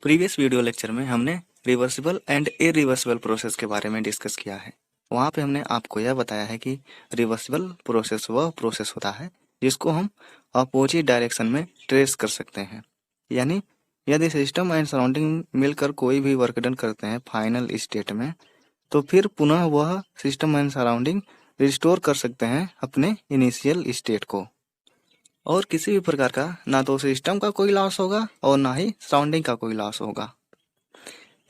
Previous video lecture में हमने reversible and irreversible process के बारे में डिस्कस किया है। वहाँ पे हमने आपको यह बताया है कि रिवर्सिबल प्रोसेस वह प्रोसेस होता है जिसको हम अपोजिट डायरेक्शन में ट्रेस कर सकते हैं। यानी यदि सिस्टम एंड सराउंडिंग मिलकर कोई भी वर्क डन करते हैं फाइनल स्टेट में, तो फिर पुनः वह सिस्टम एंड सराउंडिंग रिस्टोर कर सकते हैं अपने इनिशियल स्टेट को, और किसी भी प्रकार का ना तो सिस्टम का कोई लॉस होगा और ना ही सराउंडिंग का कोई लॉस होगा।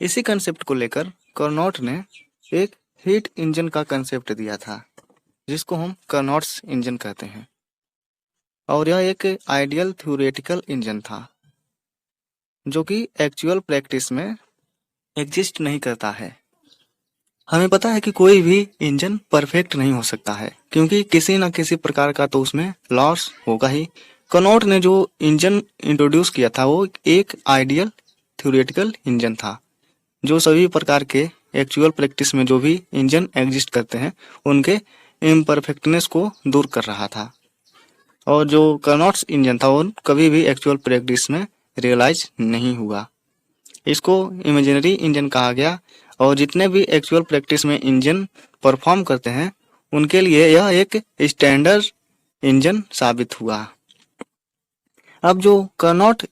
इसी कंसेप्ट को लेकर कार्नोट ने एक हीट इंजन का कंसेप्ट दिया था जिसको हम कार्नोट्स इंजन कहते हैं, और यह एक आइडियल थ्योरेटिकल इंजन था जो कि एक्चुअल प्रैक्टिस में एग्जिस्ट नहीं करता है। हमें पता है कि कोई भी इंजन परफेक्ट नहीं हो सकता है क्योंकि किसी न किसी प्रकार का तो उसमें लॉस होगा ही। कार्नोट ने जो इंजन इंट्रोड्यूस किया था वो एक आइडियल थ्योरेटिकल इंजन था जो सभी प्रकार के एक्चुअल प्रैक्टिस में जो भी इंजन एग्जिस्ट करते हैं उनके इम्परफेक्टनेस को दूर कर रहा था, और जो कार्नोट्स इंजन था वो कभी भी एक्चुअल प्रैक्टिस में रियलाइज नहीं हुआ। इसको इमेजिनरी इंजन कहा गया, और जितने भी एक्चुअल प्रैक्टिस में इंजन परफॉर्म करते हैं उनके लिए यह एक स्टैंडर्ड इंजन साबित हुआ। अब जो कार्नोट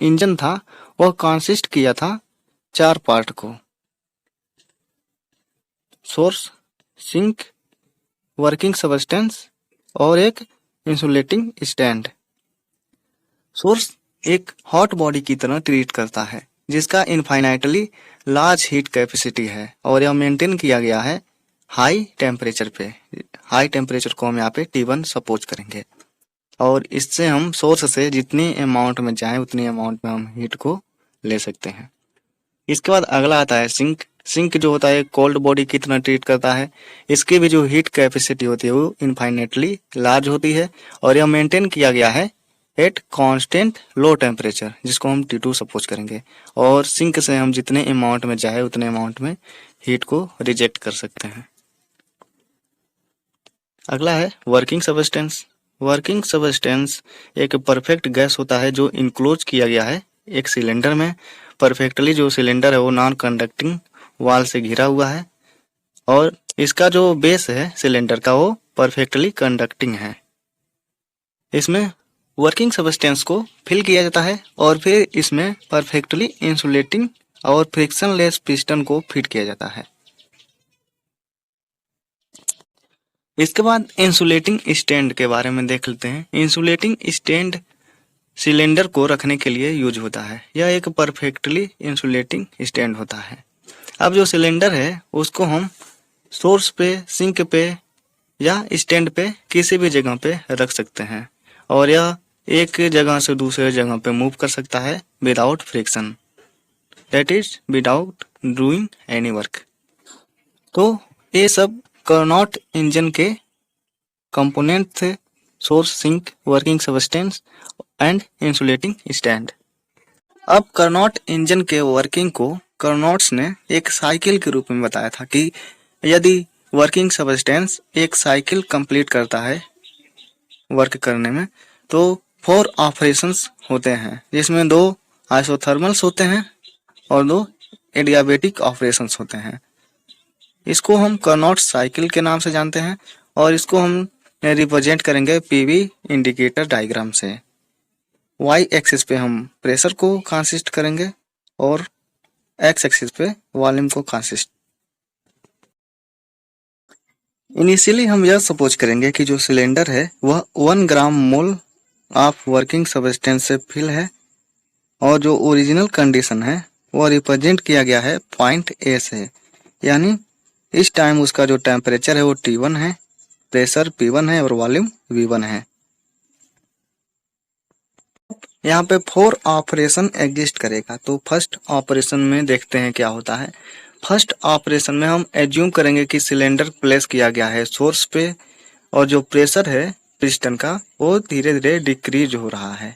इंजन था वह कंसिस्ट किया था 4 पार्ट को: सोर्स, सिंक, वर्किंग सबस्टेंस और एक इंसुलेटिंग स्टैंड। सोर्स एक हॉट बॉडी की तरह ट्रीट करता है जिसका इनफाइनाइटली लार्ज हीट कैपेसिटी है, और यह मेंटेन किया गया है हाई टेम्परेचर पे। हाई टेम्परेचर को हम यहाँ पे T1 सपोज करेंगे, और इससे हम सोर्स से जितनी अमाउंट में चाहे उतनी अमाउंट में हम हीट को ले सकते हैं। इसके बाद अगला आता है सिंक। सिंक जो होता है कोल्ड बॉडी की तरह ट्रीट करता है। इसकी भी जो हीट कैपेसिटी होती है वो इनफाइनेटली लार्ज होती है, और यह मेंटेन किया गया है एट कांस्टेंट लो टेम्परेचर जिसको हम T2 सपोज करेंगे, और सिंक से हम जितने अमाउंट में चाहे उतने अमाउंट में हीट को रिजेक्ट कर सकते हैं। अगला है वर्किंग सबस्टेंस। वर्किंग सबस्टेंस एक परफेक्ट गैस होता है जो इनक्लोज किया गया है एक सिलेंडर में। परफेक्टली जो सिलेंडर है वो नॉन कंडक्टिंग वॉल से घिरा हुआ है, और इसका जो बेस है सिलेंडर का वो परफेक्टली कंडक्टिंग है। इसमें वर्किंग सबस्टेंस को फिल किया जाता है और फिर इसमें परफेक्टली इंसुलेटिंग और फ्रिक्शनलेस पिस्टन को फिट किया जाता है। इसके बाद इंसुलेटिंग स्टैंड के बारे में देख लेते हैं। इंसुलेटिंग स्टैंड सिलेंडर को रखने के लिए यूज होता है। यह एक परफेक्टली इंसुलेटिंग स्टैंड होता है। अब जो सिलेंडर है उसको हम सोर्स पे, सिंक पे या स्टैंड पे किसी भी जगह पे रख सकते हैं, और यह एक जगह से दूसरे जगह पे मूव कर सकता है without friction, that is without doing any work. तो ये सब कार्नोट इंजन के कंपोनेंट थे: source, sink, working substance and insulating stand. अब कार्नोट इंजन के वर्किंग को कार्नोट्स ने एक साइकिल के रूप में बताया था कि यदि वर्किंग सबस्टेंस एक साइकिल कंप्लीट करता है वर्क करने में, तो 4 ऑपरेशंस होते हैं जिसमें 2 आइसोथर्मल्स होते हैं और 2 एडियाबेटिक ऑपरेशंस होते हैं। इसको हम कार्नोट साइकिल के नाम से जानते हैं, और इसको हम रिप्रेजेंट करेंगे PV इंडिकेटर डायग्राम से। Y एक्सिस पे हम प्रेशर को कंसिस्ट करेंगे और X एक्सिस पे वॉल्यूम को कंसिस्ट। इनिशियली हम यह सपोज करेंगे कि जो सिलेंडर है वह 1 ग्राम मोल ऑफ वर्किंग सबस्टेंस से फिल है, और जो ओरिजिनल कंडीशन है वह रिप्रेजेंट किया गया है पॉइंट A से। यानी इस टाइम उसका जो टेम्परेचर है वो T1 है, प्रेशर P1 है और वॉल्यूम V1 है। यहाँ पे 4 ऑपरेशन एग्जिस्ट करेगा, तो फर्स्ट ऑपरेशन में देखते हैं क्या होता है। फर्स्ट ऑपरेशन में हम एज्यूम करेंगे कि सिलेंडर प्लेस किया गया है सोर्स पे, और जो प्रेशर है पिस्टन का वो धीरे धीरे डिक्रीज हो रहा है।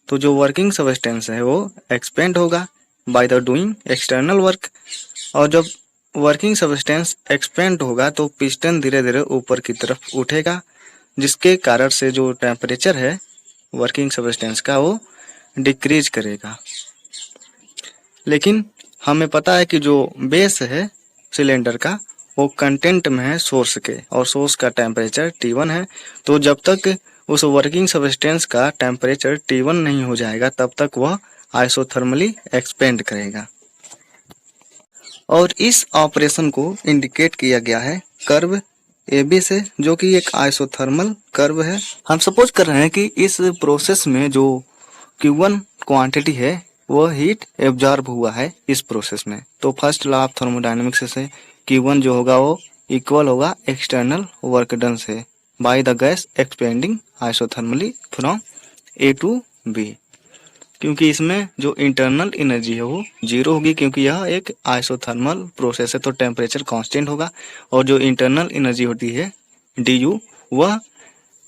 तो जो वर्किंग सबस्टेंस है वो एक्सपेंड होगा by the doing external work, और जब वर्किंग सबस्टेंस एक्सपेंड होगा तो पिस्टन धीरे धीरे ऊपर की तरफ उठेगा, जिसके कारण से जो टेम्परेचर है वर्किंग सबस्टेंस का वो डिक्रीज करेगा। लेकिन हमें पता है कि जो बेस है सिलेंडर का वो कंटेंट में है सोर्स के, और सोर्स का टेम्परेचर T1 है। तो जब तक उस वर्किंग सब्सटेंस का टेम्परेचर T1 नहीं हो जाएगा तब तक वह आइसोथर्मली एक्सपेंड करेगा। और इस ऑपरेशन को इंडिकेट किया गया है कर्व AB से, जो कि एक आइसोथर्मल कर्व है। हम सपोज कर रहे हैं कि इस प्रोसेस में जो Q1 क्वांटिटी है वह हीट एब्जॉर्ब हुआ है इस प्रोसेस में। तो फर्स्ट लॉ ऑफ थर्मोडायनेमिक्स से Q1 जो होगा वो इक्वल होगा एक्सटर्नल वर्क डन से by the gas expanding isothermally from A to B, क्योंकि इसमें जो इंटरनल एनर्जी है वो जीरो होगी, क्योंकि यह एक आइसोथर्मल प्रोसेस है तो टेम्परेचर कांस्टेंट होगा। और जो इंटरनल एनर्जी होती है DU वह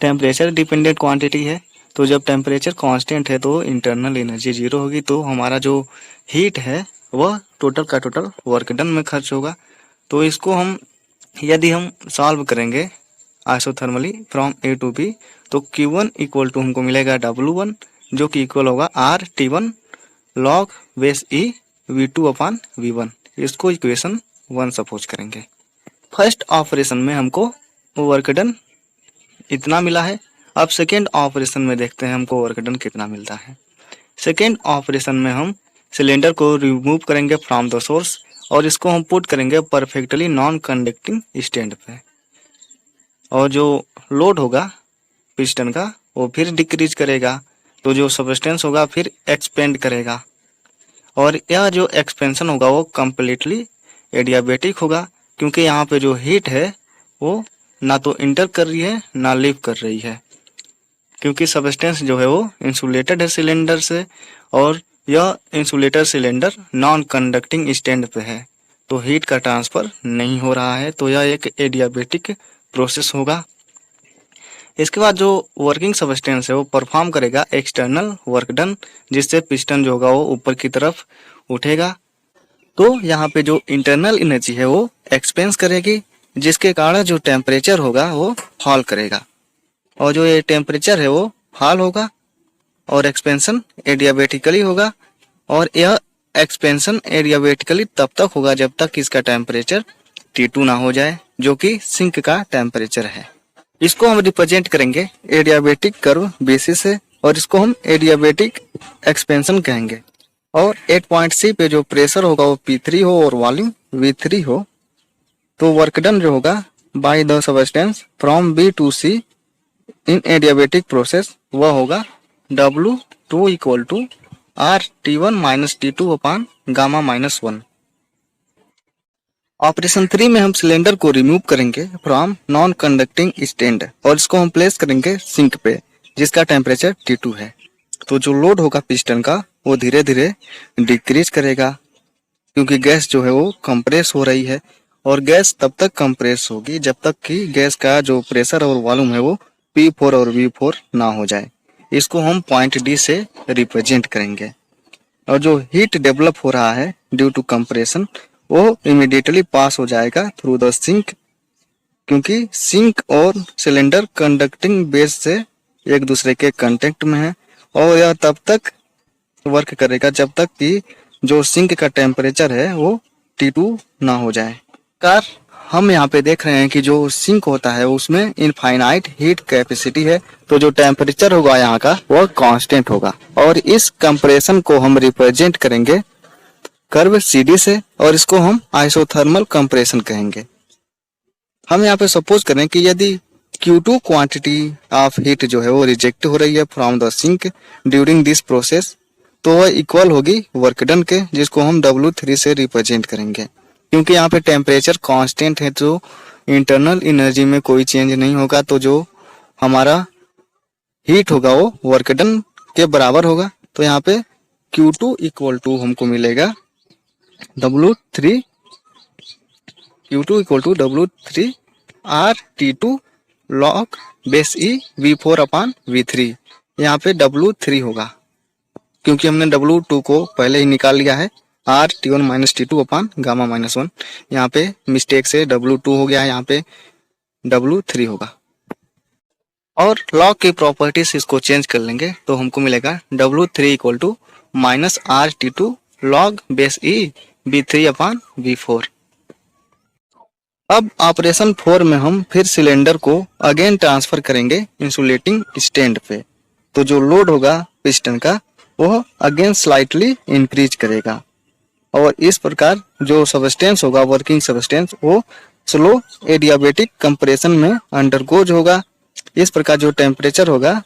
टेम्परेचर डिपेंडेंट क्वांटिटी है। तो जब टेम्परेचर कांस्टेंट है तो इंटरनल एनर्जी जीरो होगी, तो हमारा जो हीट है वह टोटल का टोटल वर्क डन में खर्च होगा। तो इसको हम यदि हम सॉल्व करेंगे isothermally from A to B, तो Q1 इक्वल टू हमको मिलेगा W1, जो कि इक्वल होगा RT1 log base E V2 upon V1। इसको इक्वेशन 1 सपोज करेंगे। फर्स्ट ऑपरेशन में हमको वर्क डन इतना मिला है। अब सेकेंड ऑपरेशन में देखते हैं हमको वर्क डन कितना मिलता है। सेकेंड ऑपरेशन में हम सिलेंडर को रिमूव करेंगे फ्रॉम द सोर्स और इसको हम पुट करेंगे परफेक्टली नॉन कंडक्टिंग स्टैंड पे, और जो लोड होगा पिस्टन का वो फिर डिक्रीज करेगा, तो जो सब्सटेंस होगा फिर एक्सपेंड करेगा, और यह जो एक्सपेंशन होगा वो कम्प्लीटली एडियाबेटिक होगा, क्योंकि यहाँ पे जो हीट है वो ना तो इंटर कर रही है ना लीव कर रही है, क्योंकि सब्सटेंस जो है वो इंसुलेटेड है सिलेंडर से, और यह insulator cylinder non conducting stand पे है, तो हीट का ट्रांसफर नहीं हो रहा है, तो यह एक एडियाबेटिक प्रोसेस होगा। इसके बाद जो वर्किंग सब्सटेंस है वो परफॉर्म करेगा एक्सटर्नल वर्क डन, जिससे पिस्टन जो होगा वो ऊपर की तरफ उठेगा। तो यहाँ पे जो इंटरनल एनर्जी है वो एक्सपेंस करेगी, जिसके कारण जो टेम्परेचर होगा वो फॉल करेगा, और जो ये टेम्परेचर है वो फॉल होगा और एक्सपेंशन एडियाबेटिकली होगा। और यह एक्सपेंशन एडियाबेटिकली तब तक होगा जब तक इसका टेम्परेचर T2 ना हो जाए, जो कि सिंक का टेम्परेचर है। इसको हम रिप्रेजेंट करेंगे एडियाबेटिक कर्व बेसिस से, और इसको हम एडियाबेटिक एक्सपेंशन कहेंगे। और 8 पॉइंट C पे जो प्रेशर होगा वो P3 हो और वॉल्यूम V3 हो, तो वर्क डन जो होगा by the substance from B to C in adiabatic process वह होगा W2 equal to RT1 minus T2 upon gamma minus 1। Operation 3 में हम सिलेंडर को रिमूव करेंगे फ्रॉम नॉन कंडक्टिंग स्टैंड, और इसको हम प्लेस करेंगे सिंक पे, जिसका टेम्परेचर T2 है। तो जो लोड होगा पिस्टन का वो धीरे धीरे डिक्रीज करेगा, क्योंकि गैस जो है वो कंप्रेस हो रही है, और गैस तब तक कंप्रेस होगी जब तक कि गैस का जो प्रेशर और वॉल्यूम है वो P4 और V4 ना हो जाए। इसको हम पॉइंट D से रिप्रेजेंट करेंगे। और जो हीट डेवलप हो रहा है ड्यू टू कंप्रेशन वो इमीडिएटली पास हो जाएगा थ्रू द सिंक, क्योंकि सिंक और सिलेंडर कंडक्टिंग बेस से एक दूसरे के कांटेक्ट में है, और यह तब तक वर्क करेगा जब तक कि जो सिंक का टेम्परेचर है वो T2 ना हो जाए। कार हम यहाँ पे देख रहे हैं कि जो सिंक होता है उसमें इनफाइनाइट हीट कैपेसिटी है, तो जो टेम्परेचर होगा यहाँ का वो कांस्टेंट होगा, और इस कंप्रेशन को हम रिप्रेजेंट करेंगे कर्व CD से, और इसको हम आइसोथर्मल कंप्रेशन कहेंगे। हम यहाँ पे सपोज करें कि यदि Q2 क्वांटिटी ऑफ हीट जो है वो रिजेक्ट हो रही है from the sink during this process, तो वह इक्वल होगी वर्क डन के, जिसको हम W3 से रिप्रेजेंट करेंगे। क्योंकि यहाँ पे टेम्परेचर कांस्टेंट है तो इंटरनल एनर्जी में कोई चेंज नहीं होगा, तो जो हमारा हीट होगा वो वर्क डन के बराबर होगा। तो यहाँ पे Q2 इक्वल टू हमको मिलेगा W3 W3 RT2 log base E V4 upon V3। यहाँ पे W3 होगा क्योंकि हमने W2 को पहले ही निकाल लिया है, RT1 minus T2 upon gamma minus 1। यहाँ पे मिस्टेक से W2 हो गया है, यहाँ पे W3 होगा। और लॉग की प्रॉपर्टीज इसको चेंज कर लेंगे तो हमको मिलेगा W3 equal to minus RT2 log base E V3 upon V4। अब ऑपरेशन 4 में हम फिर सिलेंडर को अगेन ट्रांसफर करेंगे इंसुलेटिंग स्टैंड पे। तो जो लोड होगा पिस्टन का वो अगेन स्लाइटली इंक्रीज करेगा और इस प्रकार जो सबस्टेंस होगा वर्किंग सबस्टेंस वो स्लो एडियाबेटिक कंप्रेशन में अंडरगोज होगा। इस प्रकार जो टेम्परेचर होगा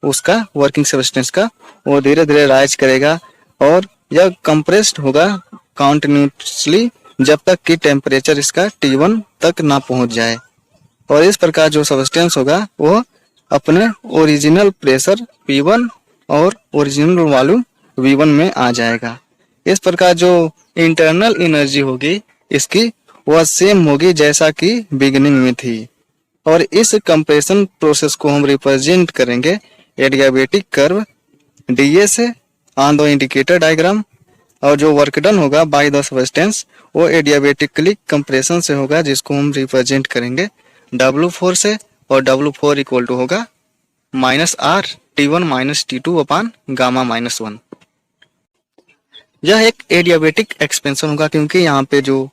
उसका वर्किंग सबस्टेंस का वो धीरे धीरे राइज करेगा और यह कंप्रेस्ड होगा कॉन्टिन्यूसली जब तक कि टेम्परेचर इसका T1 तक ना पहुंच जाए और इस प्रकार जो सबस्टेंस होगा वो अपने ओरिजिनल प्रेशर P1 और ओरिजिनल वॉल्यूम V1 में आ जाएगा। इस प्रकार जो इंटरनल एनर्जी होगी इसकी वह सेम होगी जैसा कि बिगिनिंग में थी और इस कंप्रेशन प्रोसेस को हम रिप्रेजेंट करेंगे एडियाबेटिक कर्व DA से ऑन द इंडिकेटर डायग्राम और जो वर्क डन होगा बाय द सबस्टेंस वो एडियाबेटिकली कंप्रेशन से होगा जिसको हम रिप्रेजेंट करेंगे W4 से और W4 इक्वल टू होगा -R T1 - T2 अपान गामा -1। यह एक एडियाबेटिक एक्सपेंशन होगा क्योंकि यहाँ पे जो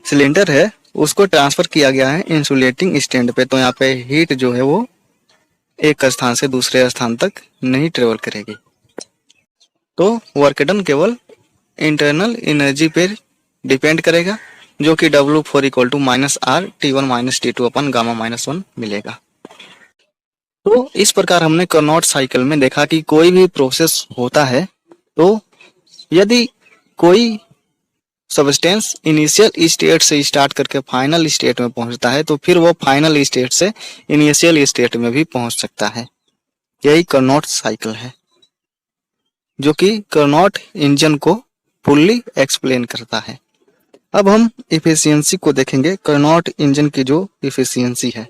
सिलेंडर है उसको ट्रांसफर किया गया है इंसुलेटिंग स्टैंड पे। तो यहाँ पे हीट जो है वो एक स्थान से दूसरे स्थान तक नहीं ट्रेवल करेगी। तो वर्क डन केवल इंटरनल एनर्जी पे डिपेंड करेगा जो कि W4 equal to -R T1 - T2 upon gamma -1 मिलेगा। तो इस प्रकार हमने कार्नोट साइकिल में देखा कि कोई भी प्रोसेस होता है तो यदि कोई सबस्टेंस इनिशियल स्टेट से स्टार्ट करके फाइनल स्टेट में पहुंचता है तो फिर वो फाइनल स्टेट से इनिशियल स्टेट में भी पहुंच सकता है। यही कार्नोट साइकिल है जो कि कार्नोट इंजन को फुल्ली एक्सप्लेन करता है। अब हम इफिशियंसी को देखेंगे। कार्नोट इंजन की जो इफिशियंसी है,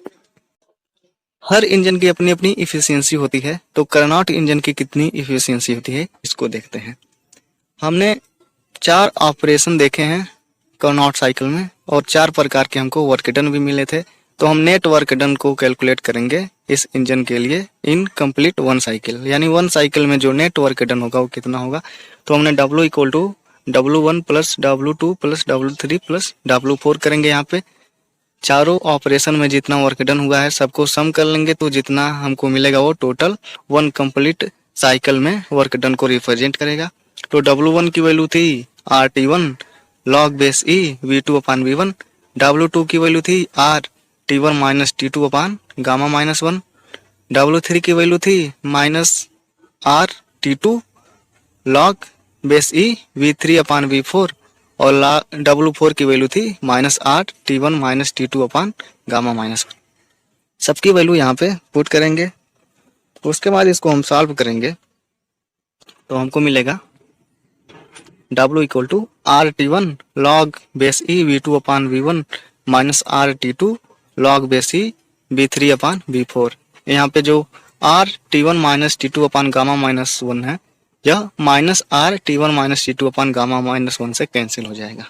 हर इंजन की अपनी अपनी इफिशियंसी होती है। तो कार्नोट इंजन की कितनी इफिशियंसी होती है इसको देखते हैं। हमने 4 ऑपरेशन देखे हैं कार्नोट साइकिल में और 4 प्रकार के हमको वर्क डन भी मिले थे। तो हम नेट वर्क डन को कैलकुलेट करेंगे इस इंजन के लिए इन कंप्लीट 1 साइकिल, यानी 1 साइकिल में जो नेट वर्क डन होगा वो कितना होगा। तो हमने W equal to W1 plus W2 plus W3 plus W4 करेंगे। यहाँ पे चारों ऑपरेशन में जितना वर्क डन हुआ है सबको सम कर लेंगे तो जितना हमको मिलेगा वो टोटल 1 कंप्लीट साइकिल में वर्क डन को रिप्रेजेंट करेगा। तो W1 की वैल्यू थी RT1 log base E V2 upon V1। W2 की वैल्यू थी R T1 माइनस T2 अपान गामा -1। W3 की वैल्यू थी -R T2 log base E V3 upon V4 और W4 की वैल्यू थी -R T1 माइनस T2 अपान gamma -1। सबकी value यहाँ पे पुट करेंगे। उसके बाद इसको हम सॉल्व करेंगे तो हमको मिलेगा W equal to RT1 log base E V2 upon V1 minus RT2 log base E V3 upon V4। यहाँ पे जो RT1 माइनस T2 अपान गामा -1 है यह -RT1 माइनस T2 अपान गामा -1 से कैंसिल हो जाएगा।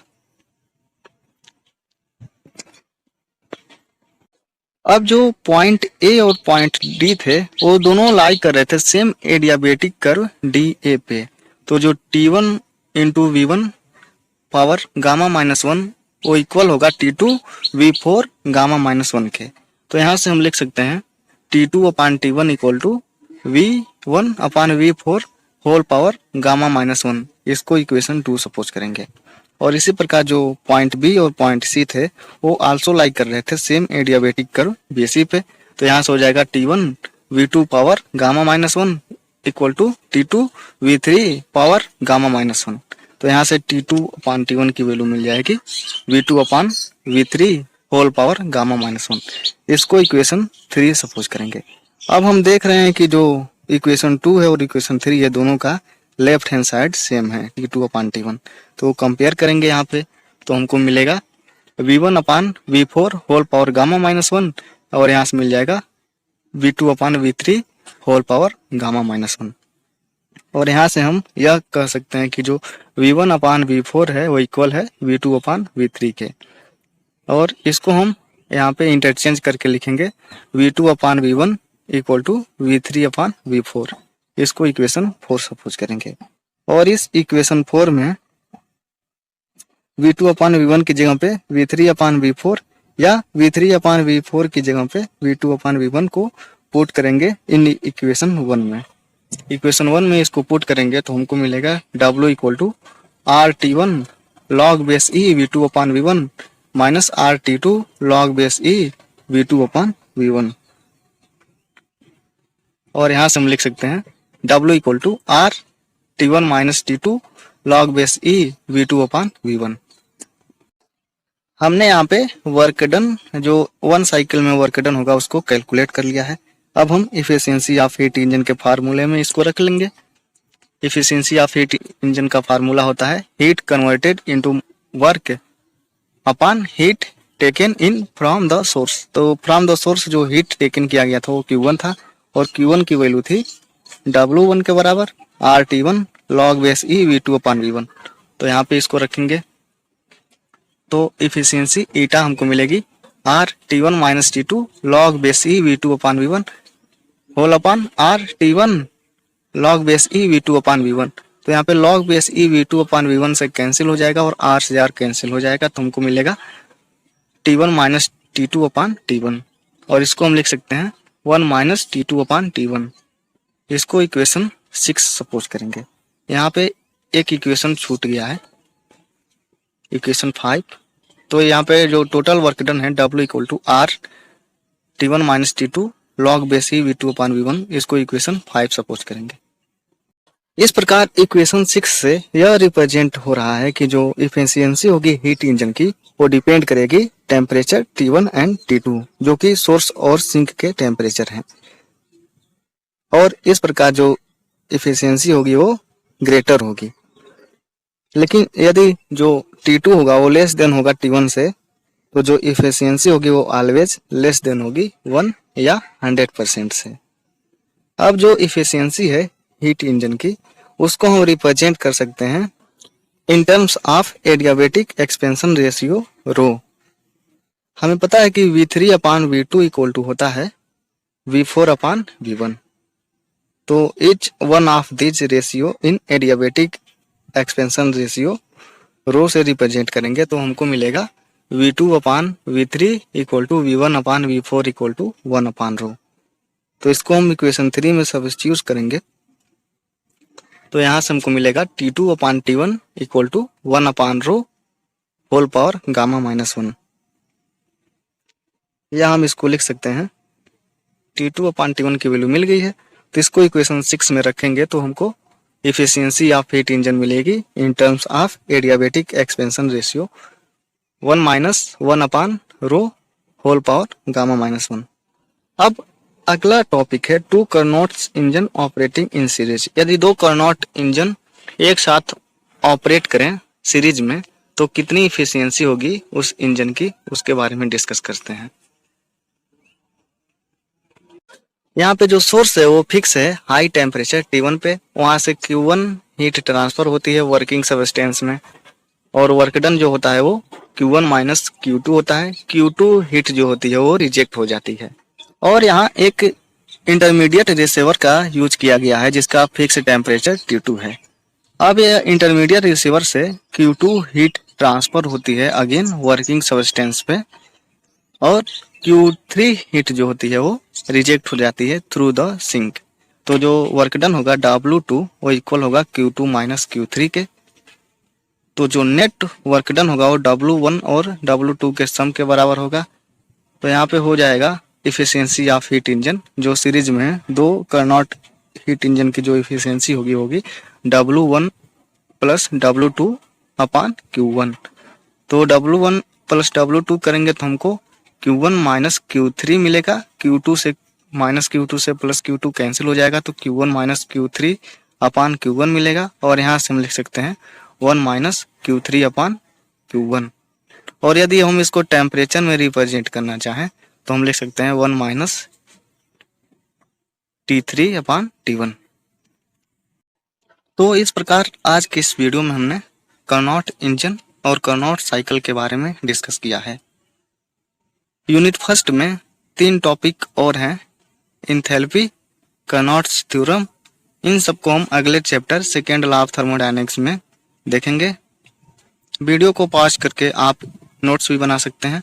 अब जो पॉइंट A और पॉइंट D थे वो दोनों लाई कर रहे थे सेम एडियाबेटिक कर्व DA पे। तो जो T1 into V1 power gamma -1 वो इक्वल होगा T2 V4 गामा -1 के। तो यहाँ से हम लिख सकते हैं T2 upon T1 equal to V1 upon V4 whole power gamma -1। इसको इक्वेशन 2 सपोज करेंगे। और इसी प्रकार जो पॉइंट B और पॉइंट C थे वो आल्सो लाइक कर रहे थे सेम एडियाबेटिक कर्व BC पे। तो यहाँ से हो जाएगा T1 V2 power gamma -1 equal to T2 V3 power gamma -1। तो यहाँ से T2 अपान T1 की वैल्यू मिल जाएगी V2 upon V3 whole power gamma -1। इसको इक्वेशन 3 सपोज करेंगे। अब हम देख रहे हैं कि जो इक्वेशन 2 है और इक्वेशन 3 है दोनों का लेफ्ट हैंड साइड सेम है T2 अपान T1। तो कंपेयर करेंगे यहाँ पे तो हमको मिलेगा V1 upon V4 whole power gamma -1 और यहाँ से मिल जाएगा V2 upon V3 whole power gamma -1। और यहाँ से हम यह कह सकते हैं कि जो V1 अपान V4 है वो इक्वल है V2 अपान V3 के। और इसको हम यहाँ पे इंटरचेंज करके लिखेंगे V2 upon V1 equal to V3 upon V4। इसको इक्वेशन 4 सपोज करेंगे। और इस इक्वेशन 4 में V2 अपान V1 की जगह पे V3 अपान V4 या V3 अपान V4 की जगह पे V2 अपान V1 को पुट करेंगे इन इक्वेशन 1 में। इक्वेशन 1 में इसको पुट करेंगे तो हमको मिलेगा W equal to RT1 log base E V2 upon V1 minus RT2 log base E V2 upon V1। और यहाँ से हम लिख सकते हैं W equal to RT1 minus T2 log base E V2 upon V1। हमने यहाँ पे वर्क डन जो 1 साइकिल में वर्क डन होगा उसको कैलकुलेट कर लिया है। अब हम इफिशियंसी ऑफ हीट इंजन के फार्मूले में इसको रख लेंगे। इफिशियंसी ऑफ हीट इंजन का फार्मूला होता है heat converted into work upon heat taken in from the source. तो फ्रॉम द सोर्स जो हीट टेकन किया गया था वो Q1 था और Q1 की वैल्यू थी W1 के बराबर RT1 log base E V2 upon V1। तो यहाँ पे इसको रखेंगे तो इफिशियंसी ईटा हमको मिलेगी RT1 minus T2 log base E V2 upon V1 whole upon RT1 log base E V2 upon V1। तो यहाँ पे log base E V2 upon V1 से कैंसिल हो जाएगा और R से R कैंसिल हो जाएगा तो हमको मिलेगा T1 माइनस T2 अपान T1 और इसको हम लिख सकते हैं 1 माइनस T2 अपान T1। इसको इक्वेशन 6 सपोज करेंगे। यहाँ पे एक इक्वेशन छूट गया है इक्वेशन 5। तो यहाँ पे जो टोटल वर्क डन है W equal to RT1 minus T2 log base E V2 upon V1 इसको इक्वेशन 5 सपोज करेंगे। इस प्रकार इक्वेशन 6 से यह रिप्रेजेंट हो रहा है कि जो इफिशियंसी होगी हीट इंजन की वो डिपेंड करेगी टेम्परेचर T1 एंड T2 जो कि सोर्स और सिंक के टेम्परेचर हैं। और इस प्रकार जो इफिशियंसी होगी वो ग्रेटर होगी। लेकिन यदि जो T2 होगा वो लेस देन होगा T1 से तो जो इफिशियंसी होगी वो ऑलवेज लेस देन होगी 1 या 100% से। अब जो इफिशियंसी है हीट इंजन की उसको हम रिप्रेजेंट कर सकते हैं in terms of adiabatic expansion ratio rho. हमें पता है कि V3 upon V2 equal to होता है V4 अपान V1। तो each one of these ratio in adiabatic expansion ratio rho से रिप्रेजेंट करेंगे तो हमको मिलेगा V2 upon V3 equal to V1 upon V4 equal to 1 upon rho. तो इसको हम इक्वेशन 3 में सब्स्टिट्यूट करेंगे तो यहाँ से हमको मिलेगा T2 upon T1 equal to 1 upon rho whole power gamma minus 1। या हम इसको लिख सकते हैं T2 अपान T1 की वैल्यू मिल गई है तो इसको इक्वेशन 6 में रखेंगे तो हमको इफिशियंसी ऑफ हीट इंजन मिलेगी in terms of adiabatic expansion ratio 1 minus 1 upon rho whole power gamma minus 1। अब अगला टॉपिक है two Carnot's engine operating in series. यदि दो कार्नोट इंजन एक साथ ऑपरेट करें सीरीज में तो कितनी इफिशियंसी होगी उस इंजन की उसके बारे में डिस्कस करते हैं। यहाँ पे जो सोर्स है वो फिक्स है हाई टेम्परेचर T1 पे। वहां से Q1 हीट ट्रांसफर होती है वर्किंग सबस्टेंस में और वर्क डन जो होता है वो Q1 माइनस Q2 होता है। Q2 हीट जो होती है वो रिजेक्ट हो जाती है। और यहाँ एक इंटरमीडिएट रिसीवर का यूज किया गया है जिसका फिक्स टेम्परेचर T2 है। अब यह इंटरमीडिएट रिसीवर से Q2 हीट ट्रांसफर होती है अगेन वर्किंग सबस्टेंस पे और Q3 हीट जो होती है वो रिजेक्ट हो जाती है थ्रू द सिंक। तो जो वर्क डन होगा W2 वो इक्वल होगा Q2 माइनस Q3 के। तो जो नेट वर्क डन होगा वो W1 और W2 के सम के बराबर होगा। तो यहाँ पे हो जाएगा इफिशियंसी ऑफ हीट इंजन जो सीरीज में है दो कार्नोट हीट इंजन की जो इफिशियंसी होगी W1 प्लस W2 अपान Q1। तो W1 प्लस W2 करेंगे तो हमको Q1 माइनस Q3 मिलेगा। Q2 से माइनस Q2 से प्लस Q2 कैंसिल हो जाएगा तो Q1 माइनस Q3 अपान Q1 मिलेगा। और यहाँ से हम लिख सकते हैं 1 माइनस Q3 अपान Q1। और यदि हम इसको टेम्परेचर में रिप्रेजेंट करना चाहें तो हम लिख सकते हैं 1 माइनस T3 अपान T1। तो इस प्रकार आज के इस वीडियो में हमने कार्नोट इंजन और कार्नोट साइकिल के बारे में डिस्कस किया है। यूनिट फर्स्ट में 3 टॉपिक और हैं, इंथैल्पी, कार्नोट्स थ्योरम, इन सबको हम अगले chapter second law of thermodynamics में देखेंगे। वीडियो को पॉज करके आप नोट्स भी बना सकते हैं।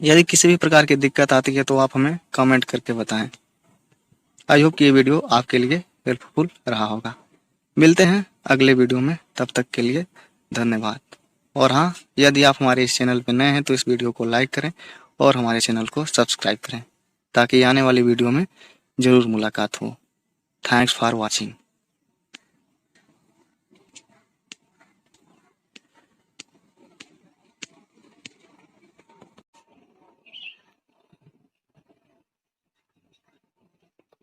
यदि किसी भी प्रकार की दिक्कत आती है तो आप हमें कमेंट करके बताएं। आई होप कि ये वीडियो आपके लिए हेल्पफुल रहा होगा। मिलते हैं अगले वीडियो में, तब तक के लिए धन्यवाद। और हाँ, यदि आप हमारे इस चैनल पर नए हैं तो इस वीडियो को लाइक करें और हमारे चैनल को सब्सक्राइब करें ताकि आने वाली वीडियो में ज़रूर मुलाकात हो। Thanks for watching.